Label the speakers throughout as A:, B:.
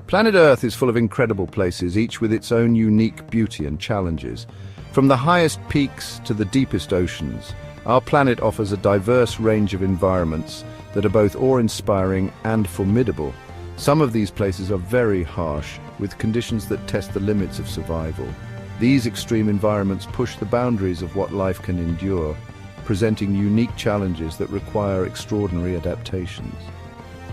A: Planet Earth is full of incredible places, each with its own unique beauty and challenges. From the highest peaks to the deepest oceans, our planet offers a diverse range of environments that are both awe-inspiring and formidable. Some of these places are very harsh, with conditions that test the limits of survival. These extreme environments push the boundaries of what life can endure, presenting unique challenges that require extraordinary adaptations.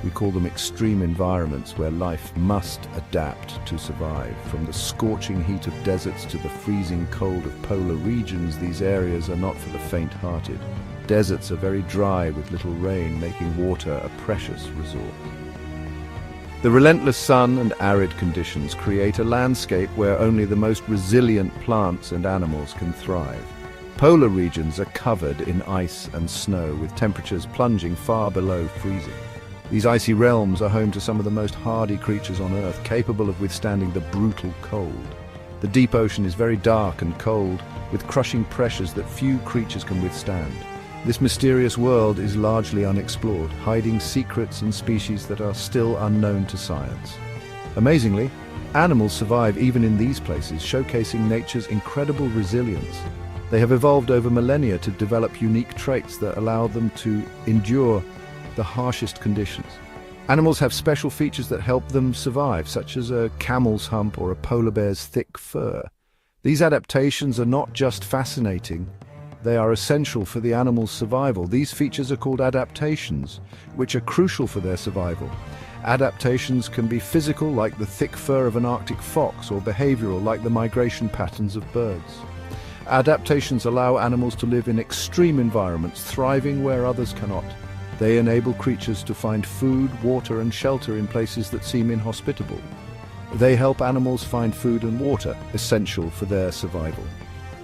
A: We call them extreme environments where life must adapt to survive. From the scorching heat of deserts to the freezing cold of polar regions, these areas are not for the faint-hearted. Deserts are very dry with little rain, making water a precious resource. The relentless sun and arid conditions create a landscape where only the most resilient plants and animals can thrive. Polar regions are covered in ice and snow, with temperatures plunging far below freezing. These icy realms are home to some of the most hardy creatures on Earth, capable of withstanding the brutal cold. The deep ocean is very dark and cold, with crushing pressures that few creatures can withstand. This mysterious world is largely unexplored, hiding secrets and species that are still unknown to science. Amazingly, animals survive even in these places, showcasing nature's incredible resilience. They have evolved over millennia to develop unique traits that allow them to endure the harshest conditions. Animals have special features that help them survive, such as a camel's hump or a polar bear's thick fur. These adaptations are not just fascinating, they are essential for the animal's survival. These features are called adaptations, which are crucial for their survival. Adaptations can be physical, like the thick fur of an Arctic fox, or behavioral, like the migration patterns of birds. Adaptations allow animals to live in extreme environments, thriving where others cannot. They enable creatures to find food, water, and shelter in places that seem inhospitable. They help animals find food and water, essential for their survival.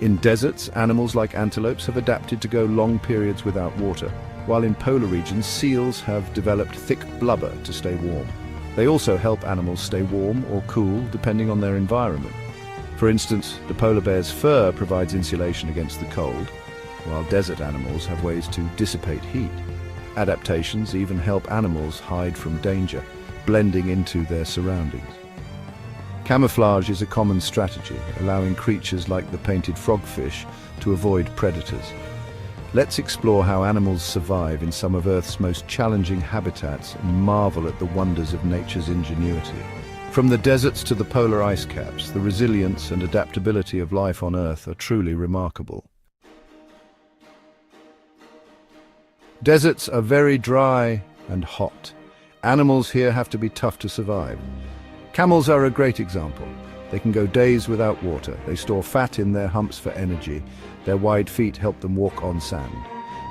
A: In deserts, animals like antelopes have adapted to go long periods without water, while in polar regions, seals have developed thick blubber to stay warm. They also help animals stay warm or cool, depending on their environment. For instance, the polar bear's fur provides insulation against the cold, while desert animals have ways to dissipate heat. Adaptations even help animals hide from danger, blending into their surroundings. Camouflage is a common strategy, allowing creatures like the painted frogfish to avoid predators. Let's explore how animals survive in some of Earth's most challenging habitats and marvel at the wonders of nature's ingenuity. From the deserts to the polar ice caps, the resilience and adaptability of life on Earth are truly remarkable. Deserts are very dry and hot. Animals here have to be tough to survive. Camels are a great example. They can go days without water. They store fat in their humps for energy. Their wide feet help them walk on sand.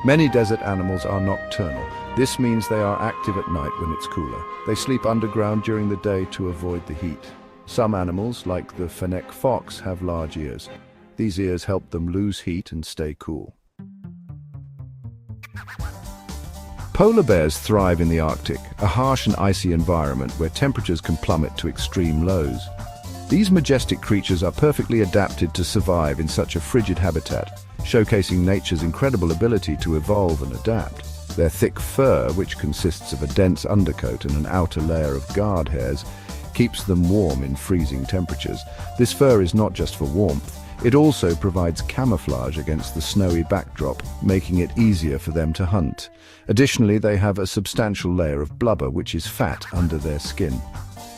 A: Many desert animals are nocturnal. This means they are active at night when it's cooler. They sleep underground during the day to avoid the heat. Some animals, like the fennec fox, have large ears. These ears help them lose heat and stay cool. Polar bears thrive in the Arctic, a harsh and icy environment where temperatures can plummet to extreme lows. These majestic creatures are perfectly adapted to survive in such a frigid habitat, showcasing nature's incredible ability to evolve and adapt. Their thick fur, which consists of a dense undercoat and an outer layer of guard hairs, keeps them warm in freezing temperatures. This fur is not just for warmth, it also provides camouflage against the snowy backdrop, making it easier for them to hunt. Additionally, they have a substantial layer of blubber, which is fat under their skin.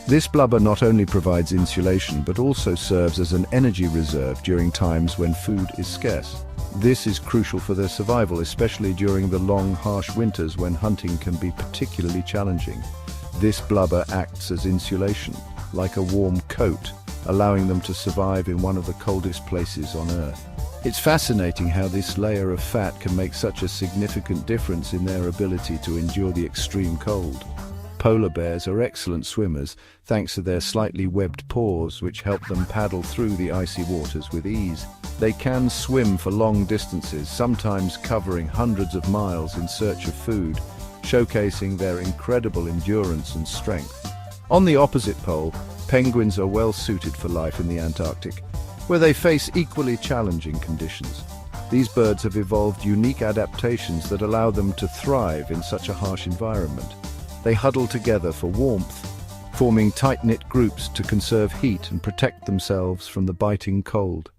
A: This blubber not only provides insulation, but also serves as an energy reserve during times when food is scarce. This is crucial for their survival, especially during the long, harsh winters when hunting can be particularly challenging. This blubber acts as insulation, like a warm coat, allowing them to survive in one of the coldest places on Earth. It's fascinating how this layer of fat can make such a significant difference in their ability to endure the extreme cold. Polar bears are excellent swimmers, thanks to their slightly webbed paws, which help them paddle through the icy waters with ease. They can swim for long distances, sometimes covering hundreds of miles in search of food, showcasing their incredible endurance and strength. On the opposite pole, penguins are well suited for life in the Antarctic, where they face equally challenging conditions. These birds have evolved unique adaptations that allow them to thrive in such a harsh environment. They huddle together for warmth, forming tight-knit groups to conserve heat and protect themselves from the biting cold.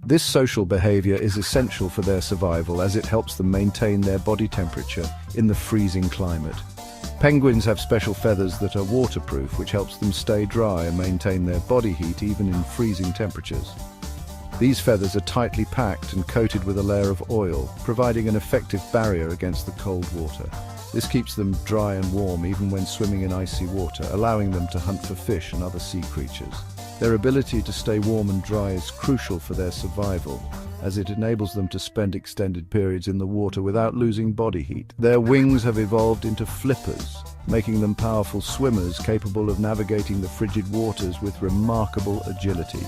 A: This social behavior is essential for their survival as it helps them maintain their body temperature in the freezing climate. Penguins have special feathers that are waterproof, which helps them stay dry and maintain their body heat even in freezing temperatures. These feathers are tightly packed and coated with a layer of oil, providing an effective barrier against the cold water. This keeps them dry and warm even when swimming in icy water, allowing them to hunt for fish and other sea creatures. Their ability to stay warm and dry is crucial for their survival, as it enables them to spend extended periods in the water without losing body heat. Their wings have evolved into flippers, making them powerful swimmers capable of navigating the frigid waters with remarkable agility.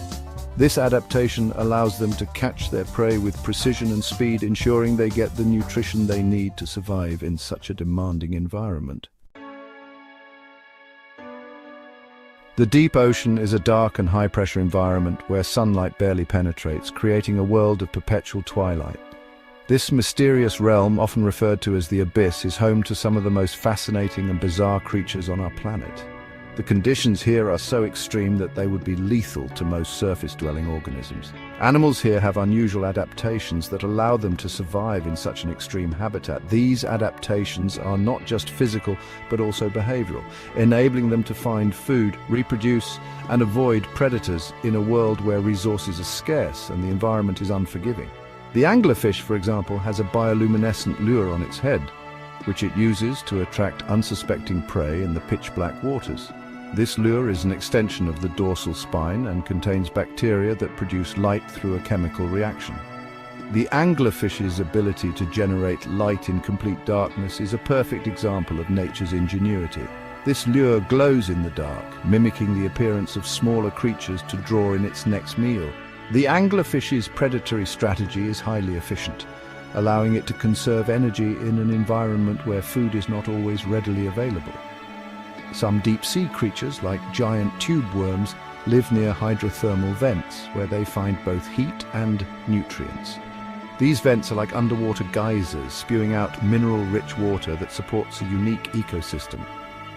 A: This adaptation allows them to catch their prey with precision and speed, ensuring they get the nutrition they need to survive in such a demanding environment. The deep ocean is a dark and high-pressure environment where sunlight barely penetrates, creating a world of perpetual twilight. This mysterious realm, often referred to as the abyss, is home to some of the most fascinating and bizarre creatures on our planet. The conditions here are so extreme that they would be lethal to most surface-dwelling organisms. Animals here have unusual adaptations that allow them to survive in such an extreme habitat. These adaptations are not just physical, but also behavioral, enabling them to find food, reproduce, and avoid predators in a world where resources are scarce and the environment is unforgiving. The anglerfish, for example, has a bioluminescent lure on its head, which it uses to attract unsuspecting prey in the pitch-black waters. This lure is an extension of the dorsal spine and contains bacteria that produce light through a chemical reaction. The anglerfish's ability to generate light in complete darkness is a perfect example of nature's ingenuity. This lure glows in the dark, mimicking the appearance of smaller creatures to draw in its next meal. The anglerfish's predatory strategy is highly efficient, allowing it to conserve energy in an environment where food is not always readily available. Some deep-sea creatures, like giant tube worms, live near hydrothermal vents, where they find both heat and nutrients. These vents are like underwater geysers, spewing out mineral-rich water that supports a unique ecosystem.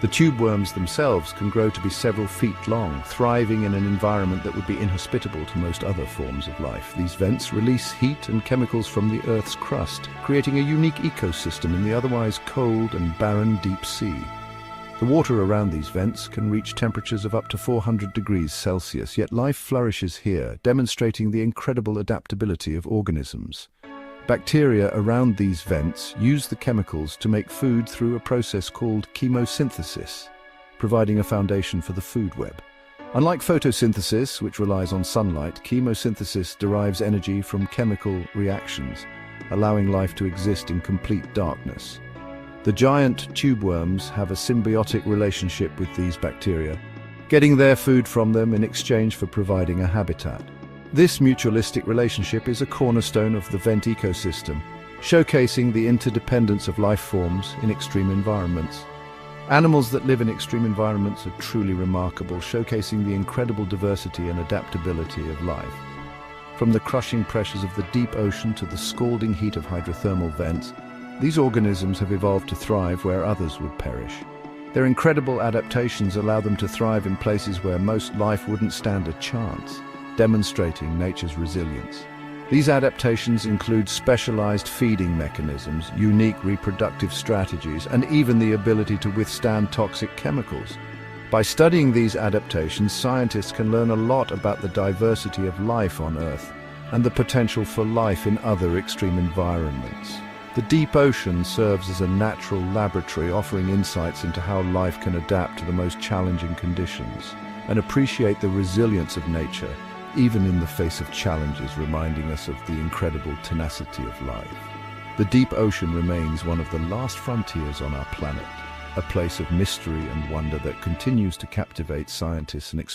A: The tube worms themselves can grow to be several feet long, thriving in an environment that would be inhospitable to most other forms of life. These vents release heat and chemicals from the Earth's crust, creating a unique ecosystem in the otherwise cold and barren deep sea. The water around these vents can reach temperatures of up to 400 degrees Celsius, yet life flourishes here, demonstrating the incredible adaptability of organisms. Bacteria around these vents use the chemicals to make food through a process called chemosynthesis, providing a foundation for the food web. Unlike photosynthesis, which relies on sunlight, chemosynthesis derives energy from chemical reactions, allowing life to exist in complete darkness. The giant tube worms have a symbiotic relationship with these bacteria, getting their food from them in exchange for providing a habitat. This mutualistic relationship is a cornerstone of the vent ecosystem, showcasing the interdependence of life forms in extreme environments. Animals that live in extreme environments are truly remarkable, showcasing the incredible diversity and adaptability of life. From the crushing pressures of the deep ocean to the scalding heat of hydrothermal vents, these organisms have evolved to thrive where others would perish. Their incredible adaptations allow them to thrive in places where most life wouldn't stand a chance, demonstrating nature's resilience. These adaptations include specialized feeding mechanisms, unique reproductive strategies, and even the ability to withstand toxic chemicals. By studying these adaptations, scientists can learn a lot about the diversity of life on Earth and the potential for life in other extreme environments. The deep ocean serves as a natural laboratory, offering insights into how life can adapt to the most challenging conditions and appreciate the resilience of nature, even in the face of challenges, reminding us of the incredible tenacity of life. The deep ocean remains one of the last frontiers on our planet, a place of mystery and wonder that continues to captivate scientists and explorers.